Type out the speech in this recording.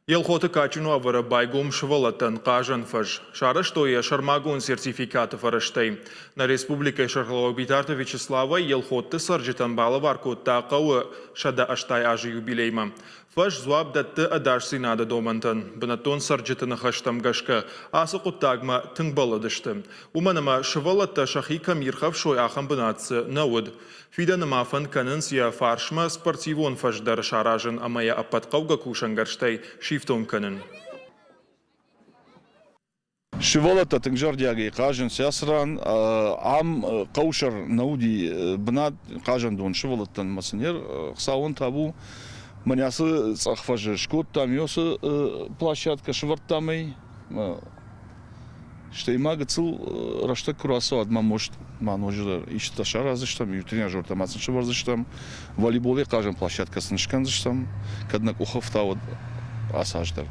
Елхоты качину авара байгом швалатан кажан фаж. Шарыштоя шармагун сертификаты фарыштай. На республика Шархлова Битарта Вячеслава елхоты сарджитан балаварку тақауы шада аштай ажи юбилейма. Фаж зуаб датты адаш синада домантан. Бынатон сарджитаны хаштам гашка. Асы құттагма тыңбаладышты. Уманама швалатта шахи камирхав шой ахам бынатсы науд. Фидан мафан канынсия фаршма спортивон фаждар шаражын амая аппатқауга кушангарштай шифтон канын. Шиволата тыңжардияги кажан сясран ам каушар науди бнад кажан дон шиволаттан масынер сауын табу манясы цахфажы шкот там ёсы площадка швартамый что и магацил рашта курасо адма может маножер ишта шаразыштам и тренажер там асан шварзыштам волейболе кажан площадка сынышкан зыштам каднак ухафта вот асаждар.